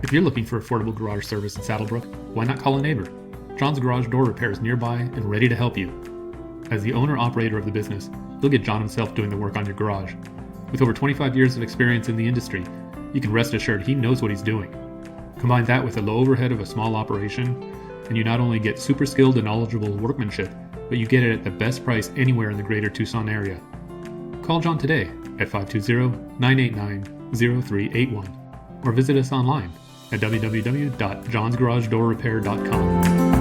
If you're looking for affordable garage service in Saddlebrook, why not call a neighbor? John's Garage Door Repair is nearby and ready to help you. As the owner-operator of the business, you'll get John himself doing the work on your garage. With over 25 years of experience in the industry, you can rest assured he knows what he's doing. Combine that with the low overhead of a small operation, and you not only get super skilled and knowledgeable workmanship, but you get it at the best price anywhere in the greater Tucson area. Call John today at 520-989-0381 or visit us online at www.johnsgaragedoorrepair.com.